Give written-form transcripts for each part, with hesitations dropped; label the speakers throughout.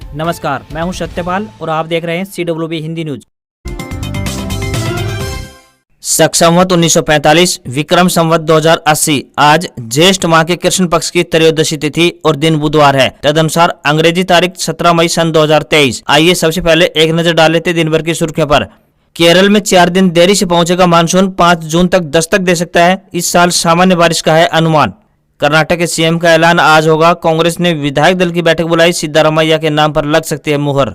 Speaker 1: नमस्कार, मैं हूं सत्यपाल और आप देख रहे हैं CWB हिंदी न्यूज। शक संवत 1945 विक्रम संवत 2080 आज ज्येष्ठ माह के कृष्ण पक्ष की त्रयोदशी तिथि और दिन बुधवार है। तदनुसार अंग्रेजी तारीख 17 मई सन 2023। आइए सबसे पहले एक नजर डाल लेते दिन भर की सुर्खियों पर। केरल में 4 दिन देरी से पहुंचेगा मानसून, 5 जून तक दस्तक दे सकता है। इस साल सामान्य बारिश का है अनुमान। कर्नाटक के सीएम का ऐलान आज होगा। कांग्रेस ने विधायक दल की बैठक बुलाई, सिद्धारमैया के नाम पर लग सकती है मुहर।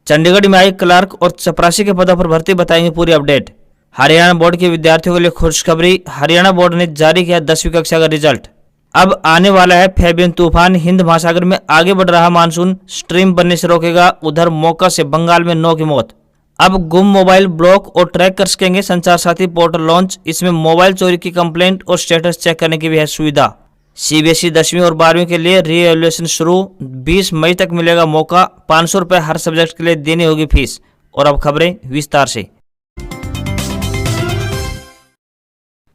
Speaker 1: चंडीगढ़ में आई क्लर्क और चपरासी के पदों पर भर्ती, बताएंगे पूरी अपडेट। हरियाणा बोर्ड के विद्यार्थियों के लिए खुशखबरी, हरियाणा बोर्ड ने जारी किया 10वीं कक्षा का रिजल्ट। अब आने वाला है फेबियन तूफान, हिंद महासागर में आगे बढ़ रहा मानसून स्ट्रीम बनने से रोकेगा। उधर मौका से बंगाल में 9 की मौत। अब गुम मोबाइल ब्लॉक और ट्रैक कर सकेंगे संचार साथी पोर्टल लॉन्च। इसमें मोबाइल चोरी की कंप्लेंट और स्टेटस चेक करने की भी है सुविधा। सीबीएसई 10वीं और 12वीं के लिए रीएवल्यूएशन शुरू, 20 मई तक मिलेगा मौका। 500 रुपये हर सब्जेक्ट के लिए देनी होगी फीस। और अब खबरें विस्तार से।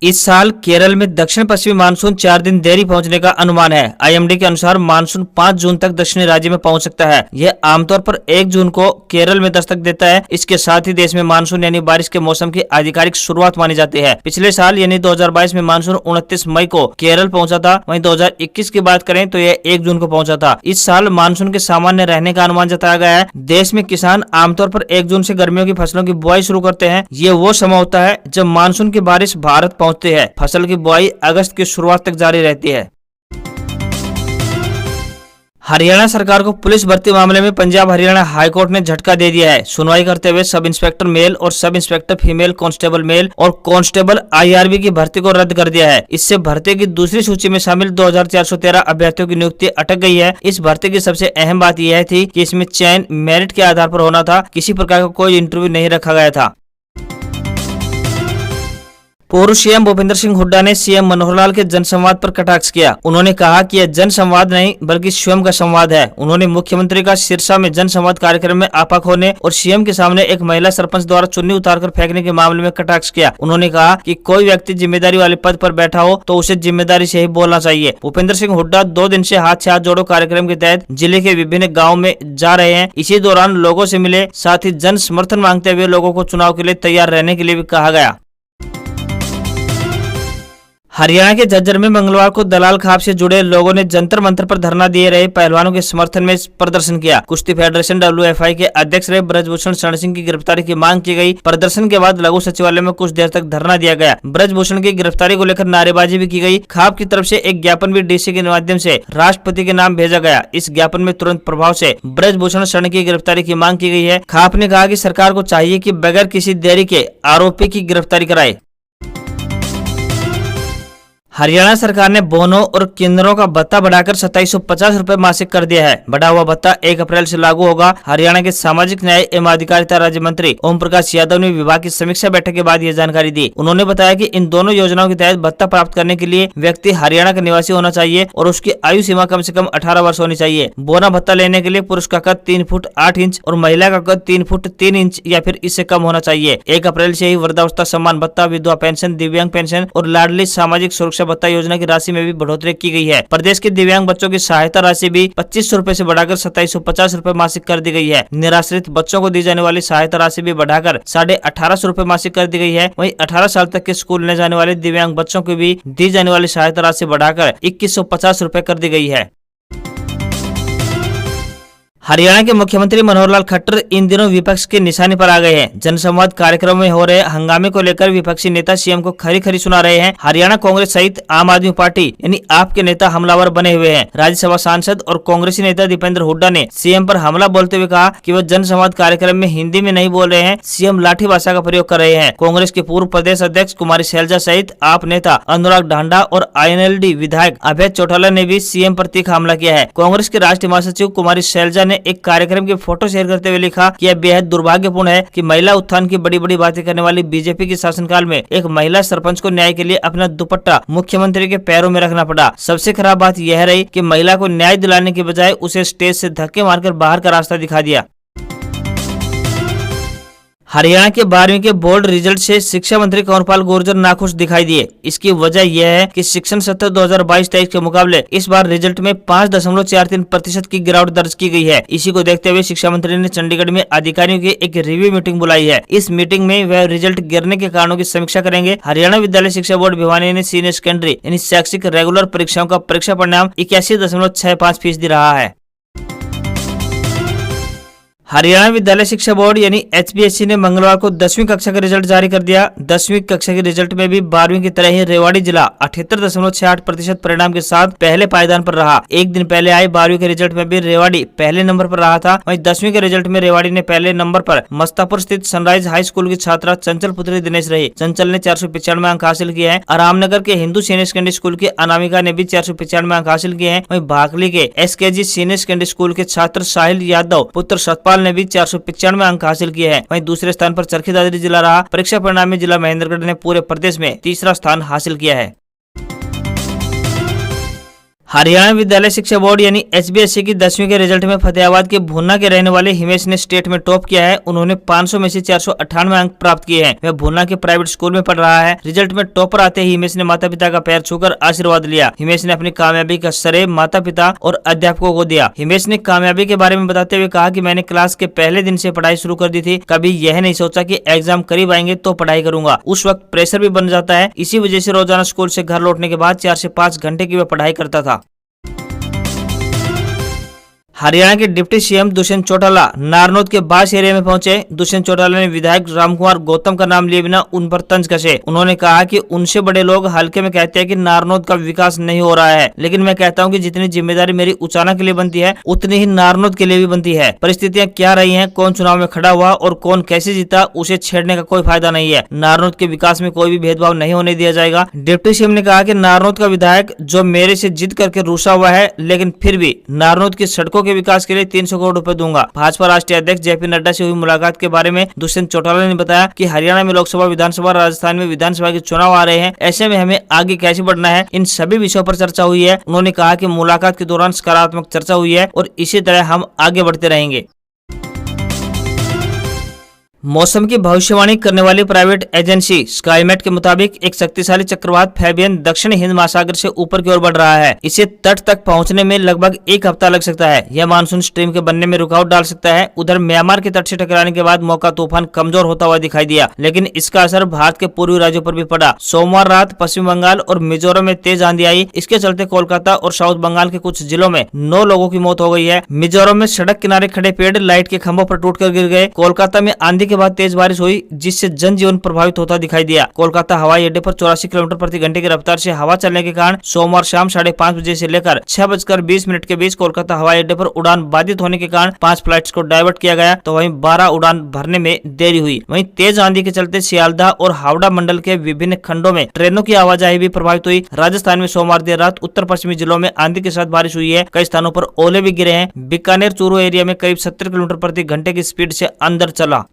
Speaker 1: इस साल केरल में दक्षिण पश्चिमी मानसून 4 दिन देरी पहुंचने का अनुमान है। आईएमडी के अनुसार मानसून 5 जून तक दक्षिणी राज्य में पहुंच सकता है। यह आमतौर पर 1 जून को केरल में दस्तक देता है। इसके साथ ही देश में मानसून यानी बारिश के मौसम की आधिकारिक शुरुआत मानी जाती है। पिछले साल यानी 2022 में मानसून 29 मई को केरल पहुंचा था। वहीं 2021 की बात करें तो यह 1 जून को पहुंचा था। इस साल मानसून के सामान्य रहने का अनुमान जताया गया है। देश में किसान आमतौर पर 1 जून से गर्मियों की फसलों की बुआई शुरू करते हैं। ये वो समय होता है जब मानसून की बारिश भारत पहुंचती है। फसल की बुआई अगस्त की शुरुआत तक जारी रहती है। हरियाणा सरकार को पुलिस भर्ती मामले में पंजाब हरियाणा हाईकोर्ट ने झटका दे दिया है। सुनवाई करते हुए सब इंस्पेक्टर मेल और sub inspector female, constable male और कांस्टेबल आईआरबी की भर्ती को रद्द कर दिया है। इससे भर्ती की दूसरी सूची में शामिल 2413 अभ्यर्थियों की नियुक्ति अटक गई है। इस भर्ती की सबसे अहम बात यह थी कि इसमें चयन मेरिट के आधार पर होना था। किसी प्रकार का कोई इंटरव्यू नहीं रखा गया था। पूर्व सीएम भूपेंद्र सिंह हुड्डा ने सीएम मनोहर लाल के जनसंवाद पर कटाक्ष किया। उन्होंने कहा कि यह जनसंवाद नहीं बल्कि स्वयं का संवाद है। उन्होंने मुख्यमंत्री का सिरसा में जनसंवाद कार्यक्रम में आपा खोने और सीएम के सामने एक महिला सरपंच द्वारा चुन्नी उतारकर फेंकने के मामले में कटाक्ष किया। उन्होंने कहा कि कोई व्यक्ति जिम्मेदारी वाले पद पर बैठा हो तो उसे जिम्मेदारी से ही बोलना चाहिए। भूपेंद्र सिंह हुड्डा 2 दिन से हाथ जोड़ो कार्यक्रम के तहत जिले के विभिन्न गाँव में जा रहे हैं। इसी दौरान लोगों से मिले, साथ ही जन समर्थन मांगते हुए लोगों को चुनाव के लिए तैयार रहने के लिए भी कहा गया। हरियाणा के झज्जर में मंगलवार को दलाल खाप से जुड़े लोगों ने जंतर मंतर पर धरना दिए रहे पहलवानों के समर्थन में प्रदर्शन किया। कुश्ती फेडरेशन WFI के अध्यक्ष रहे ब्रजभूषण शरण सिंह की गिरफ्तारी की मांग की गई। प्रदर्शन के बाद लघु सचिवालय में कुछ देर तक धरना दिया गया। ब्रजभूषण की गिरफ्तारी को लेकर नारेबाजी भी की गई। खाप की तरफ से एक ज्ञापन भी डीसी के माध्यम से राष्ट्रपति के नाम भेजा गया। इस ज्ञापन में तुरंत प्रभाव से ब्रजभूषण शरण की गिरफ्तारी की मांग की गई है। खाप ने कहा कि सरकार को चाहिए कि बगैर किसी देरी के आरोपी की गिरफ्तारी कराए। हरियाणा सरकार ने बोनों और किन्नरों का भत्ता बढ़ाकर 2750 रुपए मासिक कर दिया है। बढ़ा हुआ भत्ता 1 अप्रैल से लागू होगा। हरियाणा के सामाजिक न्याय एवं अधिकारिता राज्य मंत्री ओम प्रकाश यादव ने विभाग की समीक्षा बैठक के बाद यह जानकारी दी। उन्होंने बताया कि इन दोनों योजनाओं के तहत भत्ता प्राप्त करने के लिए व्यक्ति हरियाणा का निवासी होना चाहिए और उसकी आयु सीमा कम से कम 18 वर्ष होनी चाहिए। बोना भत्ता लेने के लिए पुरुष का कद 3 फुट 8 इंच और महिला का कद 3 फुट 3 इंच या फिर इससे कम होना चाहिए। 1 अप्रैल से ही वृद्धावस्था सम्मान भत्ता, विधवा पेंशन, दिव्यांग पेंशन और लाडली सामाजिक सुरक्षा भत्ता योजना की राशि में भी बढ़ोतरी की गई है। प्रदेश के दिव्यांग बच्चों की सहायता राशि भी 2500 रुपए से बढ़ाकर 2750 रुपए मासिक कर दी गई है। निराश्रित बच्चों को दी जाने वाली सहायता राशि भी बढ़ाकर 1850 रुपए मासिक कर दी गई है। वहीं 18 साल तक के स्कूल ले जाने वाले दिव्यांग बच्चों को भी दी जाने वाली सहायता राशि बढ़ाकर 2150 रुपए कर दी गई है। हरियाणा के मुख्यमंत्री मनोहर लाल खट्टर इन दिनों विपक्ष के निशाने पर आ गए हैं। जनसंवाद कार्यक्रम में हो रहे हंगामे को लेकर विपक्षी नेता सीएम को खरी खरी सुना रहे हैं। हरियाणा कांग्रेस सहित आम आदमी पार्टी यानी आप के नेता हमलावर बने हुए हैं। राज्यसभा सांसद और कांग्रेसी नेता दीपेंद्र हुड्डा ने सीएम पर हमला बोलते हुए कहा कि वह जनसंवाद कार्यक्रम में हिंदी में नहीं बोल रहे हैं, सीएम लाठी भाषा का प्रयोग कर रहे हैं। कांग्रेस के पूर्व प्रदेश अध्यक्ष कुमारी शैलजा सहित आप नेता अनुराग ढांडा और INLD विधायक अभय चौटाला ने भी सीएम पर तीखा हमला किया है। कांग्रेस के राष्ट्रीय महासचिव कुमारी शैलजा ने एक कार्यक्रम की फोटो शेयर करते हुए लिखा कि यह बेहद दुर्भाग्यपूर्ण है कि महिला उत्थान की बड़ी बड़ी बातें करने वाली बीजेपी के शासनकाल में एक महिला सरपंच को न्याय के लिए अपना दुपट्टा मुख्यमंत्री के पैरों में रखना पड़ा। सबसे खराब बात यह रही कि महिला को न्याय दिलाने के बजाय उसे स्टेज से धक्के मारकर बाहर का रास्ता दिखा दिया। हरियाणा के 12वीं के बोर्ड रिजल्ट से शिक्षा मंत्री कंवरपाल गुर्जर नाखुश दिखाई दिए। इसकी वजह यह है कि शिक्षण सत्र 2022-23 के मुकाबले इस बार रिजल्ट में 5.43% की गिरावट दर्ज की गई है। इसी को देखते हुए शिक्षा मंत्री ने चंडीगढ़ में अधिकारियों की एक रिव्यू मीटिंग बुलाई है। इस मीटिंग में वह रिजल्ट गिरने के कारणों की समीक्षा करेंगे। हरियाणा विद्यालय शिक्षा बोर्ड भिवानी ने सीनियर सेकेंडरी यानी शैक्षिक रेगुलर परीक्षाओं का परीक्षा परिणाम 81.65% रहा है। हरियाणा विद्यालय शिक्षा बोर्ड यानी HPSC ने मंगलवार को 10वीं कक्षा का रिजल्ट जारी कर दिया। 10वीं कक्षा के रिजल्ट में भी 12वीं की तरह ही रेवाड़ी जिला 78.68% परिणाम के साथ पहले पायदान पर रहा। एक दिन पहले आए 12वीं के रिजल्ट में भी रेवाड़ी पहले नंबर पर रहा था। वहीं 10वीं के रिजल्ट में रेवाड़ी ने पहले नंबर पर मस्तापुर स्थित सनराइज हाई स्कूल की छात्रा चंचल पुत्री दिनेश रही। चंचल ने 495 अंक हासिल किए हैं। रामनगर के हिंदू सीनियर सेकेंडरी स्कूल की अनामिका ने भी 495 अंक हासिल किए हैं। वहीं भाकली के SKG सीनियर सेकेंडरी स्कूल के छात्र साहिल यादव पुत्र सतपाल ने भी 495 अंक हासिल किए हैं। वहीं दूसरे स्थान पर चरखी दादरी जिला रहा। परीक्षा परिणाम में जिला महेंद्रगढ़ ने पूरे प्रदेश में तीसरा स्थान हासिल किया है। हरियाणा विद्यालय शिक्षा बोर्ड यानी HBSC की 10वीं के रिजल्ट में फतेहाबाद के भुन्ना के रहने वाले हिमेश ने स्टेट में टॉप किया है। उन्होंने 500 में से 498 अंक प्राप्त किए हैं। वह भुन्ना के प्राइवेट स्कूल में पढ़ रहा है। रिजल्ट में टॉपर आते ही हिमेश ने माता पिता का पैर छूकर आशीर्वाद लिया। हिमेश ने अपनी कामयाबी का श्रेय माता पिता और अध्यापकों को दिया। हिमेश ने कामयाबी के बारे में बताते हुए कहा कि मैंने क्लास के पहले दिन से पढ़ाई शुरू कर दी थी। कभी यह नहीं सोचा कि एग्जाम करीब आएंगे तो पढ़ाई करूंगा। उस वक्त प्रेशर भी बन जाता है। इसी वजह से रोजाना स्कूल से घर लौटने के बाद 4 से 5 घंटे की वह पढ़ाई करता था। हरियाणा के डिप्टी CM दुष्यंत चौटाला नारनौद के बास एरिया में पहुंचे। दुष्यंत चौटाला ने विधायक रामकुमार गौतम का नाम लिए बिना उन पर तंज कसे। उन्होंने कहा कि उनसे बड़े लोग हल्के में कहते हैं कि नारनौद का विकास नहीं हो रहा है, लेकिन मैं कहता हूं कि जितनी जिम्मेदारी मेरी उचाना के लिए बनती है उतनी ही नारनौद के लिए भी बनती है। परिस्थितियां क्या रही हैं, कौन चुनाव में खड़ा हुआ और कौन कैसे जीता, उसे छेड़ने का कोई फायदा नहीं है। नारनौद के विकास में कोई भी भेदभाव नहीं होने दिया जाएगा। डिप्टी CM ने कहा कि नारनौद का विधायक जो मेरे से जिद करके रूसा हुआ है, लेकिन फिर भी नारनौद की सड़कों के विकास के लिए 300 करोड़ रुपए दूंगा। भाजपा राष्ट्रीय अध्यक्ष JP नड्डा से हुई मुलाकात के बारे में दुष्यंत चौटाला ने बताया कि हरियाणा में लोकसभा, विधानसभा, राजस्थान में विधानसभा के चुनाव आ रहे हैं। ऐसे में हमें आगे कैसे बढ़ना है, इन सभी विषयों पर चर्चा हुई है। उन्होंने कहा कि मुलाकात के दौरान सकारात्मक चर्चा हुई है और इसी तरह हम आगे बढ़ते रहेंगे। मौसम की भविष्यवाणी करने वाली प्राइवेट एजेंसी स्काईमेट के मुताबिक एक शक्तिशाली चक्रवात फैबियन दक्षिण हिंद महासागर से ऊपर की ओर बढ़ रहा है। इसे तट तक पहुंचने में लगभग 1 हफ्ता लग सकता है। यह मानसून स्ट्रीम के बनने में रुकावट डाल सकता है। उधर म्यांमार के तट से टकराने के बाद मौका तूफान कमजोर होता हुआ दिखाई दिया, लेकिन इसका असर भारत के पूर्वी राज्यों पर भी पड़ा। सोमवार रात पश्चिम बंगाल और मिजोरम में तेज आंधी आई। इसके चलते कोलकाता और साउथ बंगाल के कुछ जिलों में 9 लोगों की मौत हो गई है। मिजोरम में सड़क किनारे खड़े पेड़ लाइट के खंभों पर टूटकर गिर गए। कोलकाता में आंधी के बाद तेज बारिश हुई, जिससे जनजीवन प्रभावित होता दिखाई दिया। कोलकाता हवाई अड्डे पर 84 किलोमीटर प्रति घंटे की रफ्तार से हवा चलने के कारण सोमवार शाम 5:30 बजे से लेकर 6:20 के बीच कोलकाता हवाई अड्डे पर उड़ान बाधित होने के कारण 5 फ्लाइट्स को डाइवर्ट किया गया, तो वहीं 12 उड़ान भरने में देरी हुई। वहीं तेज आंधी के चलते सियालदह और हावड़ा मंडल के विभिन्न खंडों में ट्रेनों की आवाजाही भी प्रभावित हुई। राजस्थान में सोमवार देर रात उत्तर पश्चिमी जिलों में आंधी के साथ बारिश हुई है। कई स्थानों पर ओले भी गिरे हैं। बीकानेर चूरू एरिया में करीब 70 किलोमीटर प्रति घंटे की स्पीड से अंदर चला।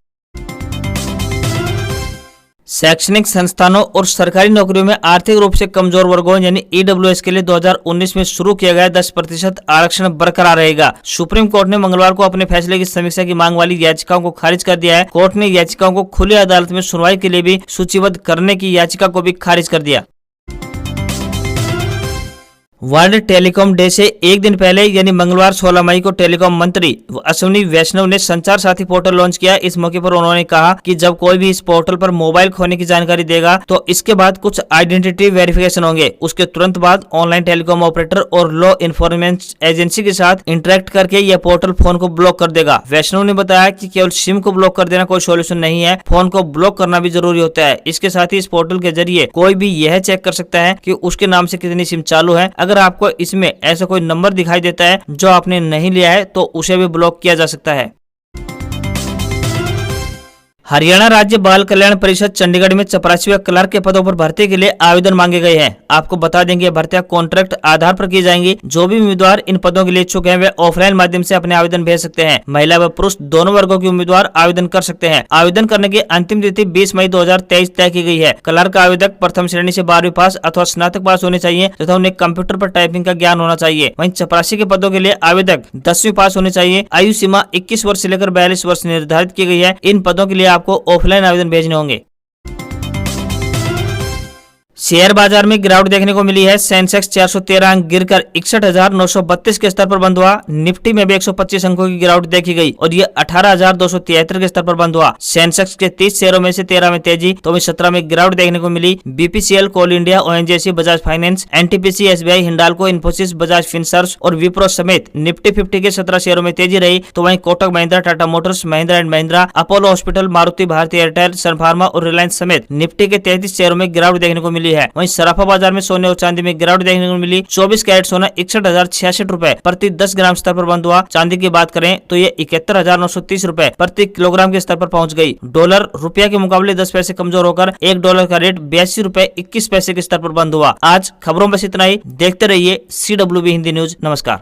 Speaker 1: शैक्षणिक संस्थानों और सरकारी नौकरियों में आर्थिक रूप से कमजोर वर्गों यानी EWS के लिए 2019 में शुरू किया गया 10% आरक्षण बरकरार रहेगा। सुप्रीम कोर्ट ने मंगलवार को अपने फैसले की समीक्षा की मांग वाली याचिकाओं को खारिज कर दिया है। कोर्ट ने याचिकाओं को खुली अदालत में सुनवाई के लिए भी सूचीबद्ध करने की याचिका को भी खारिज कर दिया। वर्ल्ड टेलीकॉम डे से एक दिन पहले यानी मंगलवार 16 मई को टेलीकॉम मंत्री अश्विनी वैष्णव ने संचार साथी पोर्टल लॉन्च किया। इस मौके पर उन्होंने कहा कि जब कोई भी इस पोर्टल पर मोबाइल खोने की जानकारी देगा तो इसके बाद कुछ आइडेंटिटी वेरिफिकेशन होंगे। उसके तुरंत बाद ऑनलाइन टेलीकॉम ऑपरेटर और लॉ इन्फोर्समेंट एजेंसी के साथ इंटरेक्ट करके यह पोर्टल फोन को ब्लॉक कर देगा। वैष्णव ने बताया कि केवल सिम को ब्लॉक कर देना कोई सोल्यूशन नहीं है, फोन को ब्लॉक करना भी जरूरी होता है। इसके साथ ही इस पोर्टल के जरिए कोई भी यह चेक कर सकता है कि उसके नाम से कितनी सिम चालू है। अगर आपको इसमें ऐसा कोई नंबर दिखाई देता है जो आपने नहीं लिया है तो उसे भी ब्लॉक किया जा सकता है। हरियाणा राज्य बाल कल्याण परिषद चंडीगढ़ में चपरासी क्लर्क के पदों पर भर्ती के लिए आवेदन मांगे गए हैं। आपको बता देंगे भर्तियां कॉन्ट्रैक्ट आधार पर की जाएंगी। जो भी उम्मीदवार इन पदों के लिए इच्छुक हैं वे ऑफलाइन माध्यम से अपने आवेदन भेज सकते हैं। महिला व पुरुष दोनों वर्गों के उम्मीदवार आवेदन कर सकते हैं। आवेदन करने की अंतिम तिथि 20 मई 2023 तय की गई है। क्लर्क आवेदक प्रथम श्रेणी से 12वीं पास अथवा स्नातक पास होने चाहिए तथा उन्हें कंप्यूटर पर टाइपिंग का ज्ञान होना चाहिए। वहीं चपरासी के पदों के लिए आवेदक 10वीं पास होने चाहिए। आयु सीमा 21 वर्ष से लेकर 42 वर्ष निर्धारित की गई है। इन पदों के लिए आपको आपको ऑफलाइन आवेदन भेजने होंगे। शेयर बाजार में गिरावट देखने को मिली है। सेंसेक्स 413 अंक गिरकर 61,932 के स्तर पर बंद हुआ। निफ्टी में भी 125 अंकों की गिरावट देखी गई और ये 18,273 के स्तर पर बंद हुआ। सेंसेक्स के 30 शेयरों में से 13 में तेजी तो 17 में गिरावट देखने को मिली। BPCL, Coal India, ONGC, Bajaj Finance, NTPC, SBI, Hindalco, Infosys, Bajaj Finserv और विप्रो समेत निफ्टी 50 के 17 शेयरों में तेजी रही। तो वहीं Kotak Mahindra, Tata Motors, Mahindra and Mahindra, Apollo Hospital, Maruti, Bharti Airtel, Sun Pharma और रिलायंस समेत निफ्टी के 33 शेयरों में गिरावट देखने को मिली है। वहीं सराफा बाजार में सोने और चांदी में गिरावट देखने को मिली। 24 कैरेट सोना 61,066 रुपए प्रति 10 ग्राम स्तर पर बंद हुआ। चांदी की बात करें तो ये 71,930 रुपए प्रति किलोग्राम के स्तर पर पहुंच गई। डॉलर रुपया के मुकाबले 10 पैसे कमजोर होकर $1 का रेट 82 रुपए 21 पैसे के स्तर पर बंद हुआ। आज खबरों में बस इतना ही। देखते रहिए CWB हिंदी न्यूज। नमस्कार।